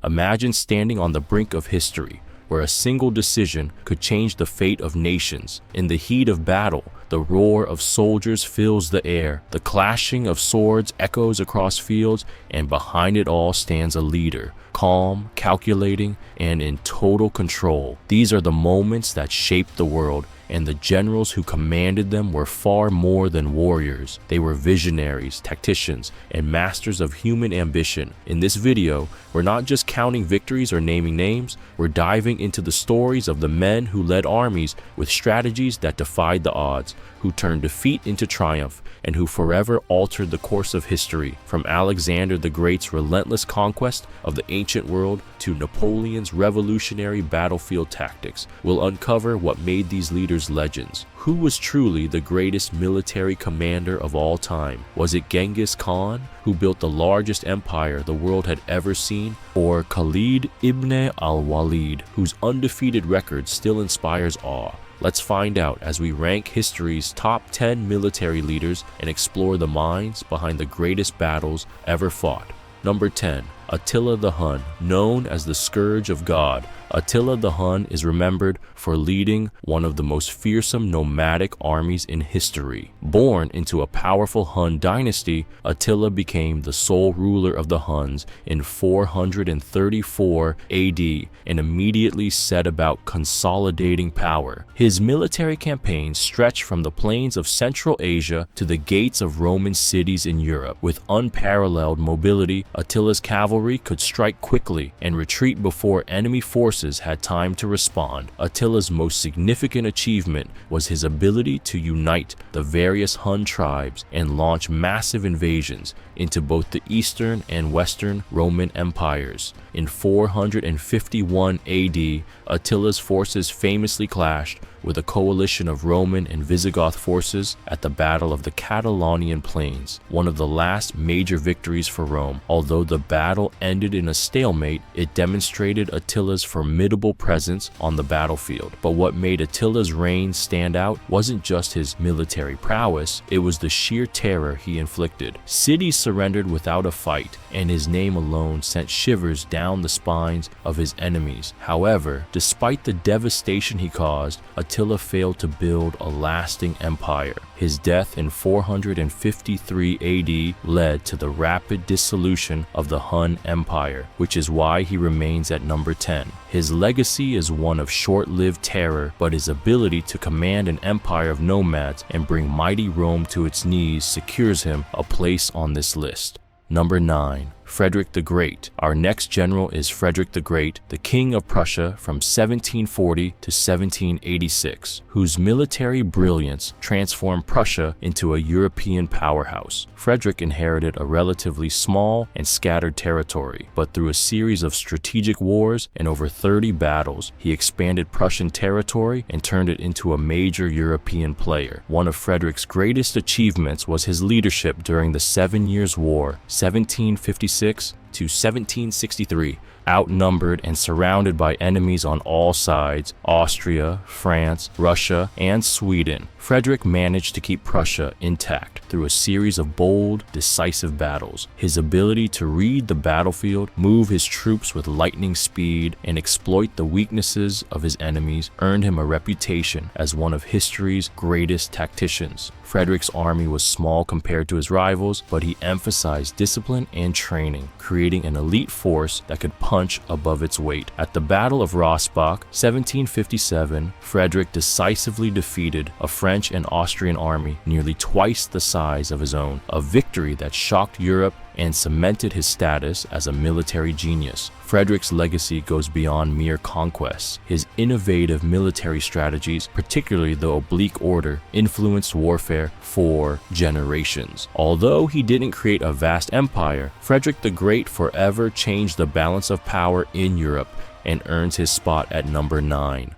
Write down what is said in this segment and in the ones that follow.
Imagine standing on the brink of history, where a single decision could change the fate of nations. In the heat of battle, the roar of soldiers fills the air, the clashing of swords echoes across fields, and behind it all stands a leader, calm, calculating, and in total control. These are the moments that shape the world, and the generals who commanded them were far more than warriors. They were visionaries, tacticians, and masters of human ambition. In this video, we're not just counting victories or naming names, we're diving into the stories of the men who led armies with strategies that defied the odds, who turned defeat into triumph, and who forever altered the course of history. From Alexander the Great's relentless conquest of the ancient world to Napoleon's revolutionary battlefield tactics, we'll uncover what made these leaders legends. Who was truly the greatest military commander of all time? Was it Genghis Khan, who built the largest empire the world had ever seen? Or Khalid ibn al-Walid, whose undefeated record still inspires awe? Let's find out as we rank history's top 10 military leaders and explore the minds behind the greatest battles ever fought. Number 10. Attila the Hun, known as the Scourge of God. Attila the Hun is remembered for leading one of the most fearsome nomadic armies in history. Born into a powerful Hun dynasty, Attila became the sole ruler of the Huns in 434 AD and immediately set about consolidating power. His military campaigns stretched from the plains of Central Asia to the gates of Roman cities in Europe. With unparalleled mobility, Attila's cavalry could strike quickly and retreat before enemy forces had time to respond. Attila's most significant achievement was his ability to unite the various Hun tribes and launch massive invasions into both the Eastern and Western Roman empires. In 451 AD, Attila's forces famously clashed with a coalition of Roman and Visigoth forces at the Battle of the Catalonian Plains, one of the last major victories for Rome. Although the battle ended in a stalemate, it demonstrated Attila's formidable presence on the battlefield. But what made Attila's reign stand out wasn't just his military prowess, it was the sheer terror he inflicted. Cities surrendered without a fight, and his name alone sent shivers down the spines of his enemies. However, despite the devastation he caused, Attila failed to build a lasting empire. His death in 453 AD led to the rapid dissolution of the Hun Empire, which is why he remains at number 10. His legacy is one of short-lived terror, but his ability to command an empire of nomads and bring mighty Rome to its knees secures him a place on this list. Number 9. Frederick the Great. Our next general is Frederick the Great, the King of Prussia from 1740 to 1786, whose military brilliance transformed Prussia into a European powerhouse. Frederick inherited a relatively small and scattered territory, but through a series of strategic wars and over 30 battles, he expanded Prussian territory and turned it into a major European player. One of Frederick's greatest achievements was his leadership during the 7 Years' War, 1756 to 1763. Outnumbered and surrounded by enemies on all sides, Austria, France, Russia, and Sweden, Frederick managed to keep Prussia intact through a series of bold, decisive battles. His ability to read the battlefield, move his troops with lightning speed, and exploit the weaknesses of his enemies earned him a reputation as one of history's greatest tacticians. Frederick's army was small compared to his rivals, but he emphasized discipline and training, creating an elite force that could punch above its weight. At the Battle of Rossbach, 1757, Frederick decisively defeated a French and Austrian army nearly twice the size of his own, a victory that shocked Europe and cemented his status as a military genius. Frederick's legacy goes beyond mere conquests. His innovative military strategies, particularly the oblique order, influenced warfare for generations. Although he didn't create a vast empire, Frederick the Great forever changed the balance of power in Europe and earns his spot at number 9.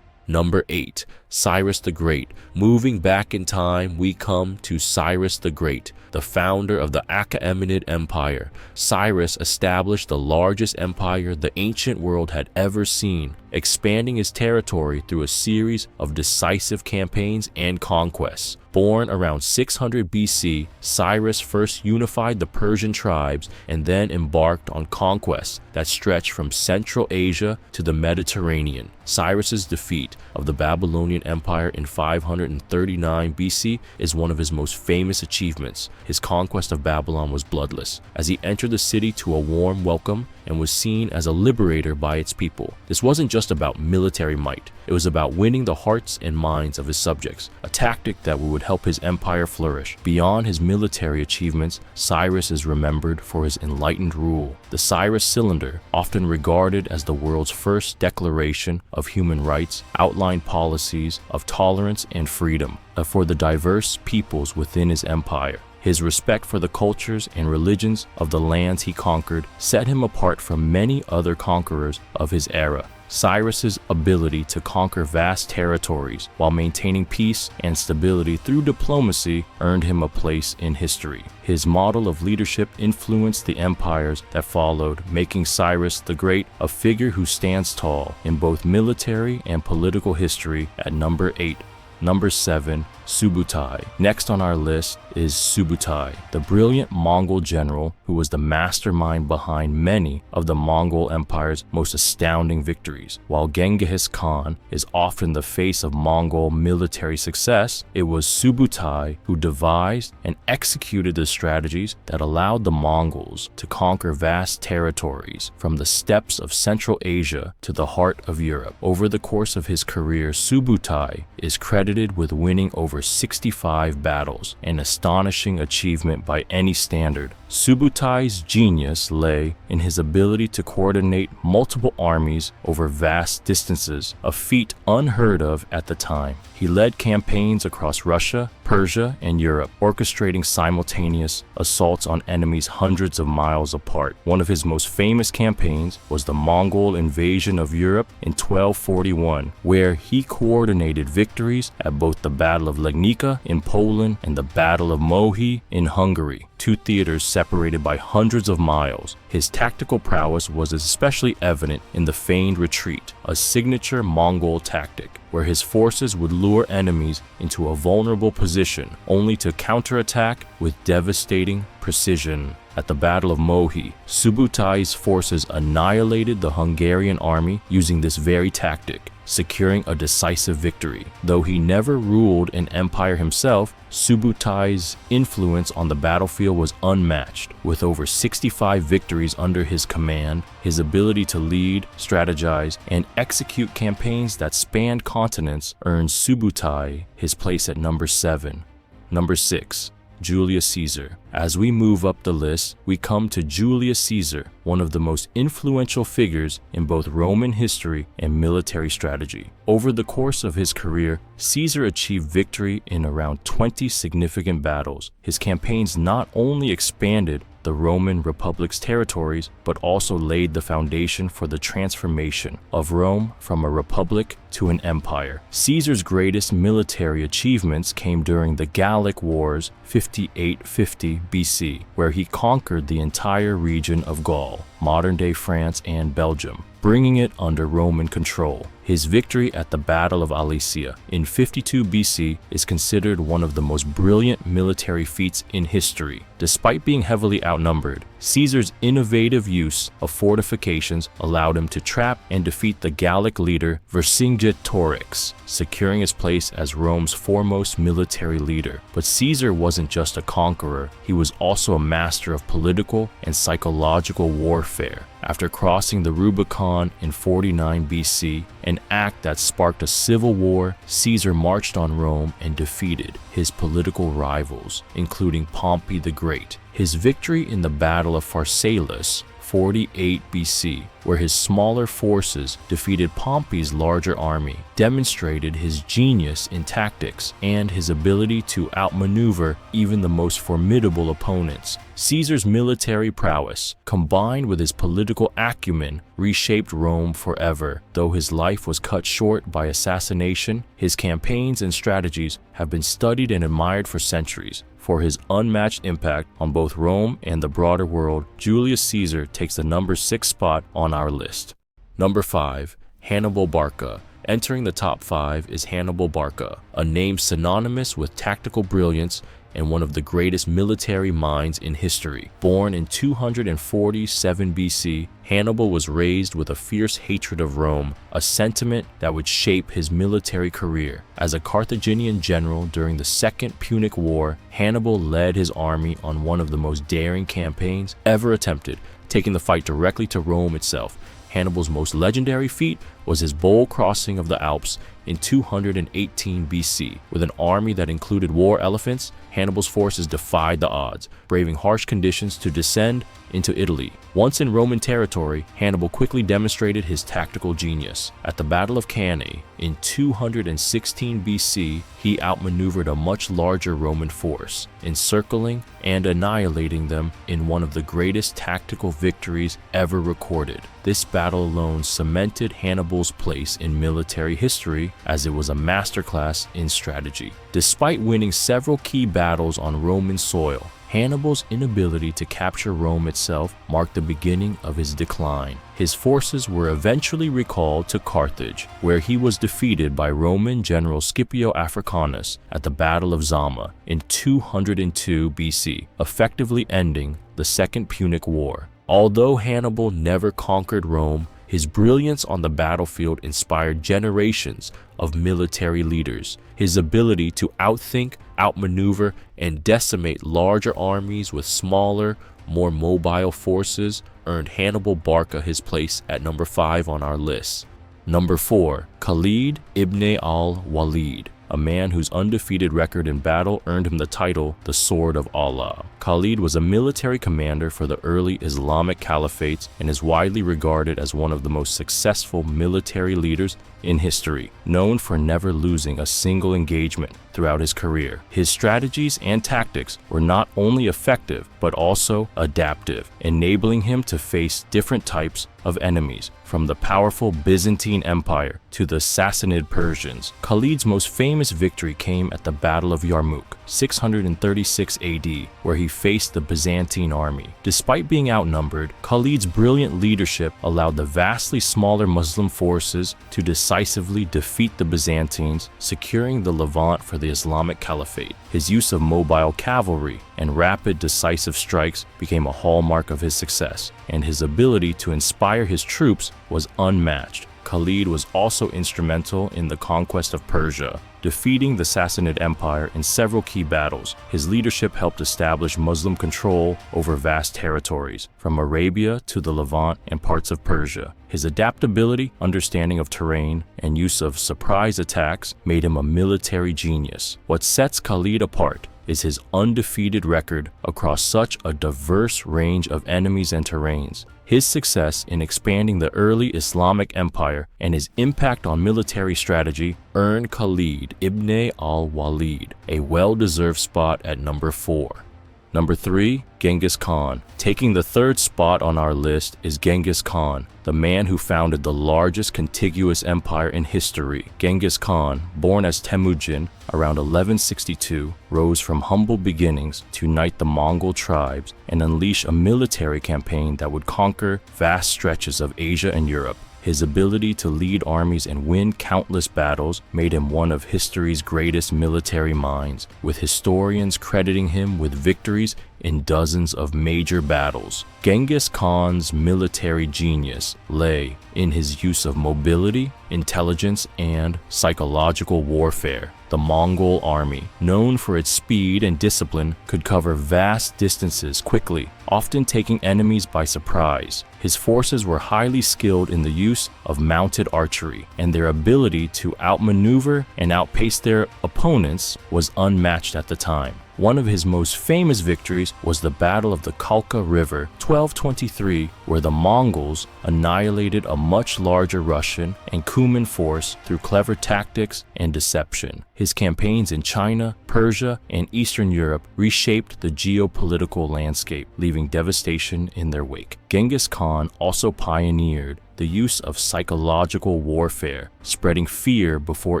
Number 8. Cyrus the Great. Moving back in time, we come to Cyrus the Great, the founder of the Achaemenid Empire, Cyrus established the largest empire the ancient world had ever seen, expanding his territory through a series of decisive campaigns and conquests. Born around 600 BC, Cyrus first unified the Persian tribes and then embarked on conquests that stretched from Central Asia to the Mediterranean. Cyrus's defeat of the Babylonian Empire in 539 BC is one of his most famous achievements. His conquest of Babylon was bloodless, as he entered the city to a warm welcome and was seen as a liberator by its people. This wasn't just about military might, it was about winning the hearts and minds of his subjects, a tactic that would help his empire flourish. Beyond his military achievements, Cyrus is remembered for his enlightened rule. The Cyrus Cylinder, often regarded as the world's first declaration of human rights, outlined policies of tolerance and freedom for the diverse peoples within his empire. His respect for the cultures and religions of the lands he conquered set him apart from many other conquerors of his era. Cyrus's ability to conquer vast territories while maintaining peace and stability through diplomacy earned him a place in history. His model of leadership influenced the empires that followed, making Cyrus the Great a figure who stands tall in both military and political history at number 8. Number 7, Subutai. Next on our list is Subutai, the brilliant Mongol general who was the mastermind behind many of the Mongol Empire's most astounding victories. While Genghis Khan is often the face of Mongol military success, it was Subutai who devised and executed the strategies that allowed the Mongols to conquer vast territories from the steppes of Central Asia to the heart of Europe. Over the course of his career, Subutai is credited with winning over 65 battles, an astonishing achievement by any standard. Subutai's genius lay in his ability to coordinate multiple armies over vast distances, a feat unheard of at the time. He led campaigns across Russia, Persia, and Europe, orchestrating simultaneous assaults on enemies hundreds of miles apart. One of his most famous campaigns was the Mongol invasion of Europe in 1241, where he coordinated victories at both the Battle of Legnica in Poland and the Battle of Mohi in Hungary, two theaters separated by hundreds of miles. His tactical prowess was especially evident in the feigned retreat, a signature Mongol tactic, where his forces would lure enemies into a vulnerable position only to counterattack with devastating precision. At the Battle of Mohi, Subutai's forces annihilated the Hungarian army using this very tactic, securing a decisive victory. Though he never ruled an empire himself, Subutai's influence on the battlefield was unmatched. With over 65 victories under his command, his ability to lead, strategize, and execute campaigns that spanned continents earned Subutai his place at number 7. Number 6. Julius Caesar. As we move up the list, we come to Julius Caesar, one of the most influential figures in both Roman history and military strategy. Over the course of his career, Caesar achieved victory in around 20 significant battles. His campaigns not only expanded the Roman Republic's territories, but also laid the foundation for the transformation of Rome from a republic to an empire. Caesar's greatest military achievements came during the Gallic Wars 5850 BC, where he conquered the entire region of Gaul, modern-day France and Belgium, bringing it under Roman control. His victory at the Battle of Alesia in 52 BC is considered one of the most brilliant military feats in history. Despite being heavily outnumbered, Caesar's innovative use of fortifications allowed him to trap and defeat the Gallic leader Vercingetorix, securing his place as Rome's foremost military leader. But Caesar wasn't just a conqueror, he was also a master of political and psychological warfare. After crossing the Rubicon in 49 BC, an act that sparked a civil war, Caesar marched on Rome and defeated his political rivals, including Pompey the Great. His victory in the Battle of Pharsalus, 48 BC, where his smaller forces defeated Pompey's larger army, demonstrated his genius in tactics and his ability to outmaneuver even the most formidable opponents. Caesar's military prowess, combined with his political acumen, reshaped Rome forever. Though his life was cut short by assassination, his campaigns and strategies have been studied and admired for centuries. For his unmatched impact on both Rome and the broader world, Julius Caesar takes the number 6 spot on our list. Number 5. Hannibal Barca. Entering the top 5 is Hannibal Barca, a name synonymous with tactical brilliance and one of the greatest military minds in history. Born in 247 BC, Hannibal was raised with a fierce hatred of Rome, a sentiment that would shape his military career. As a Carthaginian general during the Second Punic War, Hannibal led his army on one of the most daring campaigns ever attempted, taking the fight directly to Rome itself. Hannibal's most legendary feat was his bold crossing of the Alps in 218 BC. With an army that included war elephants, Hannibal's forces defied the odds, braving harsh conditions to descend into Italy. Once in Roman territory, Hannibal quickly demonstrated his tactical genius. At the Battle of Cannae in 216 BC, he outmaneuvered a much larger Roman force, encircling and annihilating them in one of the greatest tactical victories ever recorded. This battle alone cemented Hannibal's place in military history, as it was a masterclass in strategy. Despite winning several key battles on Roman soil, Hannibal's inability to capture Rome itself marked the beginning of his decline. His forces were eventually recalled to Carthage, where he was defeated by Roman general Scipio Africanus at the Battle of Zama in 202 BC, effectively ending the Second Punic War. Although Hannibal never conquered Rome, his brilliance on the battlefield inspired generations of military leaders. His ability to outthink, outmaneuver, and decimate larger armies with smaller, more mobile forces earned Hannibal Barca his place at number 5 on our list. Number 4. Khalid ibn al-Walid, a man whose undefeated record in battle earned him the title, the Sword of Allah. Khalid was a military commander for the early Islamic caliphates and is widely regarded as one of the most successful military leaders in history, known for never losing a single engagement throughout his career. His strategies and tactics were not only effective, but also adaptive, enabling him to face different types of enemies, from the powerful Byzantine Empire to the Sassanid Persians. Khalid's most famous victory came at the Battle of Yarmouk, 636 AD, where he faced the Byzantine army. Despite being outnumbered, Khalid's brilliant leadership allowed the vastly smaller Muslim forces to decisively defeat the Byzantines, securing the Levant for the Islamic Caliphate. His use of mobile cavalry and rapid, decisive strikes became a hallmark of his success, and his ability to inspire his troops was unmatched. Khalid was also instrumental in the conquest of Persia, defeating the Sassanid Empire in several key battles. His leadership helped establish Muslim control over vast territories, from Arabia to the Levant and parts of Persia. His adaptability, understanding of terrain, and use of surprise attacks made him a military genius. What sets Khalid apart is his undefeated record across such a diverse range of enemies and terrains. His success in expanding the early Islamic Empire and his impact on military strategy earned Khalid ibn al-Walid a well-deserved spot at number 4. Number 3, Genghis Khan. Taking the 3rd spot on our list is Genghis Khan, the man who founded the largest contiguous empire in history. Genghis Khan, born as Temujin around 1162, rose from humble beginnings to unite the Mongol tribes and unleash a military campaign that would conquer vast stretches of Asia and Europe. His ability to lead armies and win countless battles made him one of history's greatest military minds, with historians crediting him with victories in dozens of major battles. Genghis Khan's military genius lay in his use of mobility, intelligence, and psychological warfare. The Mongol army, known for its speed and discipline, could cover vast distances quickly, often taking enemies by surprise. His forces were highly skilled in the use of mounted archery, and their ability to outmaneuver and outpace their opponents was unmatched at the time. One of his most famous victories was the Battle of the Kalka River, 1223, where the Mongols annihilated a much larger Russian and Cuman force through clever tactics and deception. His campaigns in China, Persia, and Eastern Europe reshaped the geopolitical landscape, leaving devastation in their wake. Genghis Khan also pioneered the use of psychological warfare, spreading fear before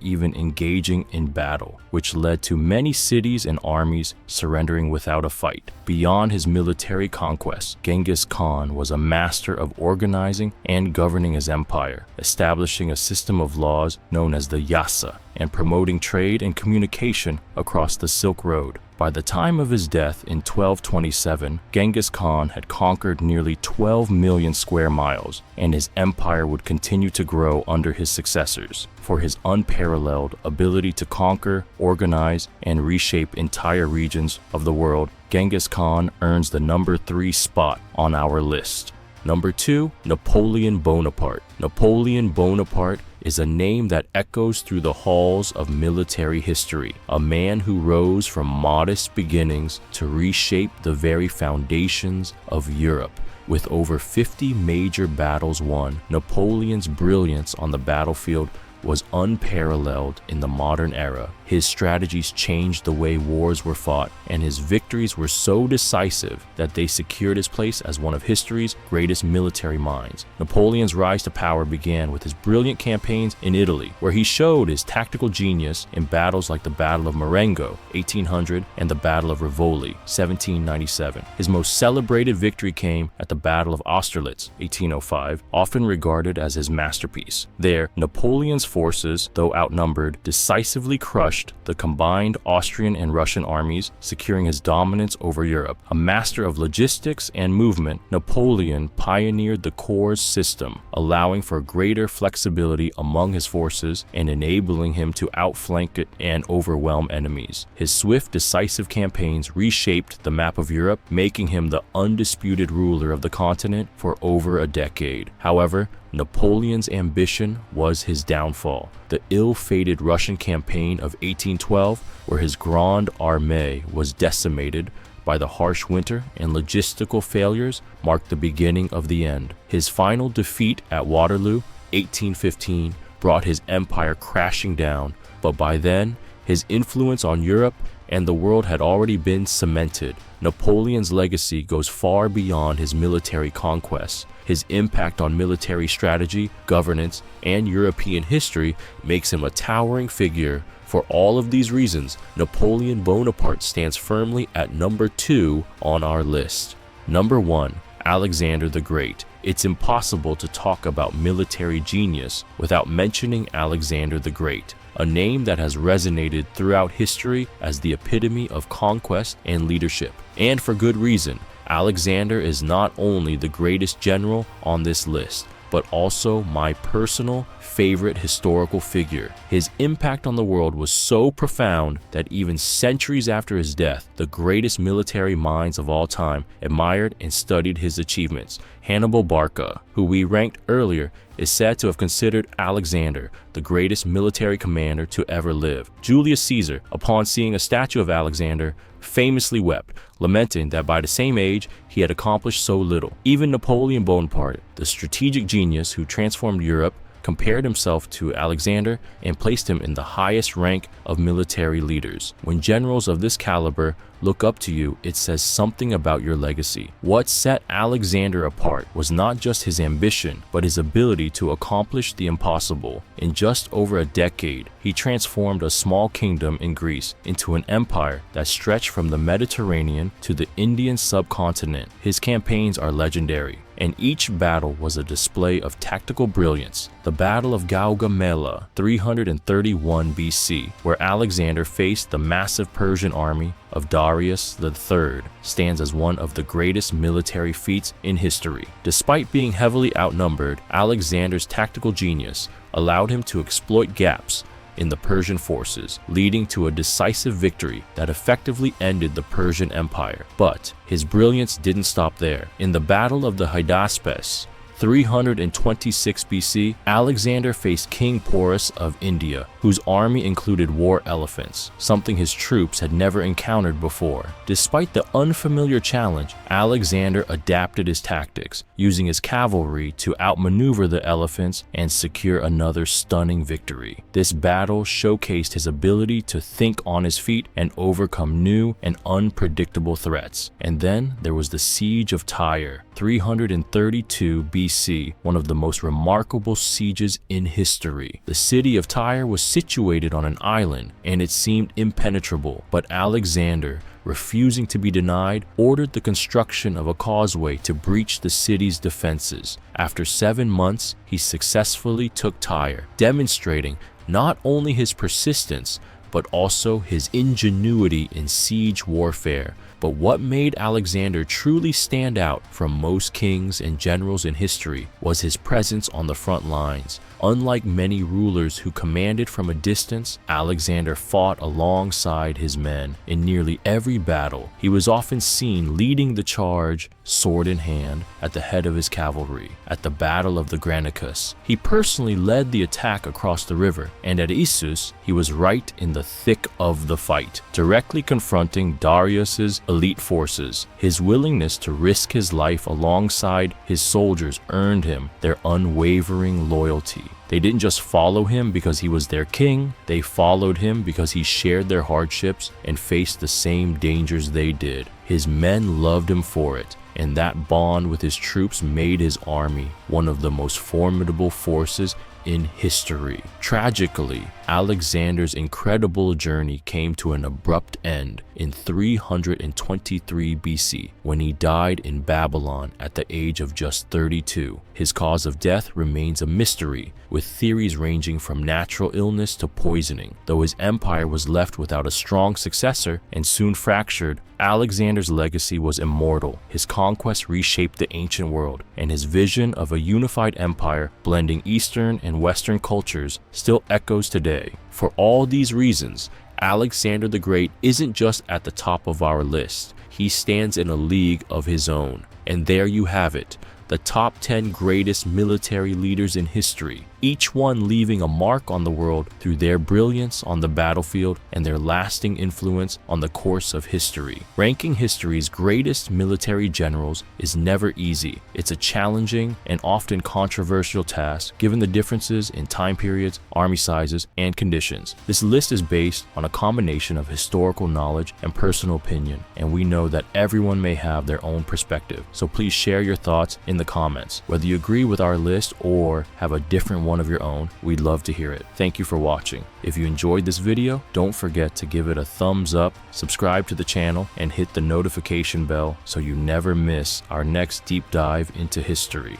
even engaging in battle, which led to many cities and armies surrendering without a fight. Beyond his military conquests, Genghis Khan was a master of organizing and governing his empire, establishing a system of laws known as the Yasa, and promoting trade and communication across the Silk Road. By the time of his death in 1227, Genghis Khan had conquered nearly 12 million square miles, and his empire would continue to grow under his successors. For his unparalleled ability to conquer, organize, and reshape entire regions of the world, Genghis Khan earns the number 3 spot on our list. Number 2, Napoleon Bonaparte. Napoleon Bonaparte is a name that echoes through the halls of military history, a man who rose from modest beginnings to reshape the very foundations of Europe. With over 50 major battles won, Napoleon's brilliance on the battlefield was unparalleled in the modern era. His strategies changed the way wars were fought, and his victories were so decisive that they secured his place as one of history's greatest military minds. Napoleon's rise to power began with his brilliant campaigns in Italy, where he showed his tactical genius in battles like the Battle of Marengo, 1800, and the Battle of Rivoli, 1797. His most celebrated victory came at the Battle of Austerlitz, 1805, often regarded as his masterpiece. There, Napoleon's forces, though outnumbered, decisively crushed the combined Austrian and Russian armies, securing his dominance over Europe. A master of logistics and movement, Napoleon pioneered the corps system, allowing for greater flexibility among his forces and enabling him to outflank and overwhelm enemies. His swift, decisive campaigns reshaped the map of Europe, making him the undisputed ruler of the continent for over a decade. However, Napoleon's ambition was his downfall. The ill-fated Russian campaign of 1812, where his Grande Armée was decimated by the harsh winter and logistical failures, marked the beginning of the end. His final defeat at Waterloo, 1815, brought his empire crashing down, but by then, his influence on Europe and the world had already been cemented. Napoleon's legacy goes far beyond his military conquests. His impact on military strategy, governance, and European history makes him a towering figure. For all of these reasons, Napoleon Bonaparte stands firmly at number 2 on our list. Number 1, Alexander the Great. It's impossible to talk about military genius without mentioning Alexander the Great, a name that has resonated throughout history as the epitome of conquest and leadership. And for good reason. Alexander is not only the greatest general on this list, but also my personal favorite historical figure. His impact on the world was so profound that even centuries after his death, the greatest military minds of all time admired and studied his achievements. Hannibal Barca, who we ranked earlier, is said to have considered Alexander the greatest military commander to ever live. Julius Caesar, upon seeing a statue of Alexander, famously wept, lamenting that by the same age he had accomplished so little. Even Napoleon Bonaparte, the strategic genius who transformed Europe, compared himself to Alexander and placed him in the highest rank of military leaders. When generals of this caliber look up to you, it says something about your legacy. What set Alexander apart was not just his ambition, but his ability to accomplish the impossible. In just over a decade, he transformed a small kingdom in Greece into an empire that stretched from the Mediterranean to the Indian subcontinent. His campaigns are legendary, and each battle was a display of tactical brilliance. The Battle of Gaugamela, 331 BC, where Alexander faced the massive Persian army of Darius III, stands as one of the greatest military feats in history. Despite being heavily outnumbered, Alexander's tactical genius allowed him to exploit gaps in the Persian forces, leading to a decisive victory that effectively ended the Persian Empire. But his brilliance didn't stop there. In the Battle of the Hydaspes, 326 BC, Alexander faced King Porus of India, whose army included war elephants, something his troops had never encountered before. Despite the unfamiliar challenge, Alexander adapted his tactics, using his cavalry to outmaneuver the elephants and secure another stunning victory. This battle showcased his ability to think on his feet and overcome new and unpredictable threats. And then there was the Siege of Tyre, 332 BC, one of the most remarkable sieges in history. The city of Tyre was situated on an island, and it seemed impenetrable, but Alexander, refusing to be denied, ordered the construction of a causeway to breach the city's defenses. After 7 months, he successfully took Tyre, demonstrating not only his persistence, but also his ingenuity in siege warfare. But what made Alexander truly stand out from most kings and generals in history was his presence on the front lines. Unlike many rulers who commanded from a distance, Alexander fought alongside his men in nearly every battle. He was often seen leading the charge, sword in hand, at the head of his cavalry. At the Battle of the Granicus, he personally led the attack across the river, and at Issus, he was right in the thick of the fight, directly confronting Darius's elite forces. His willingness to risk his life alongside his soldiers earned him their unwavering loyalty. They didn't just follow him because he was their king, they followed him because he shared their hardships and faced the same dangers they did. His men loved him for it, and that bond with his troops made his army one of the most formidable forces in history. Tragically, Alexander's incredible journey came to an abrupt end in 323 BC when he died in Babylon at the age of just 32. His cause of death remains a mystery, with theories ranging from natural illness to poisoning. Though his empire was left without a strong successor and soon fractured, Alexander's legacy was immortal. His conquests reshaped the ancient world, and his vision of a unified empire blending Eastern and Western cultures still echoes today. For all these reasons, Alexander the Great isn't just at the top of our list. He stands in a league of his own. And there you have it, the top 10 greatest military leaders in history, each one leaving a mark on the world through their brilliance on the battlefield and their lasting influence on the course of history. Ranking history's greatest military generals is never easy. It's a challenging and often controversial task given the differences in time periods, army sizes, and conditions. This list is based on a combination of historical knowledge and personal opinion, and we know that everyone may have their own perspective. So please share your thoughts in the comments. Whether you agree with our list or have a different one of your own, we'd love to hear it. Thank you for watching. If you enjoyed this video, don't forget to give it a thumbs up, subscribe to the channel, and hit the notification bell so you never miss our next deep dive into history.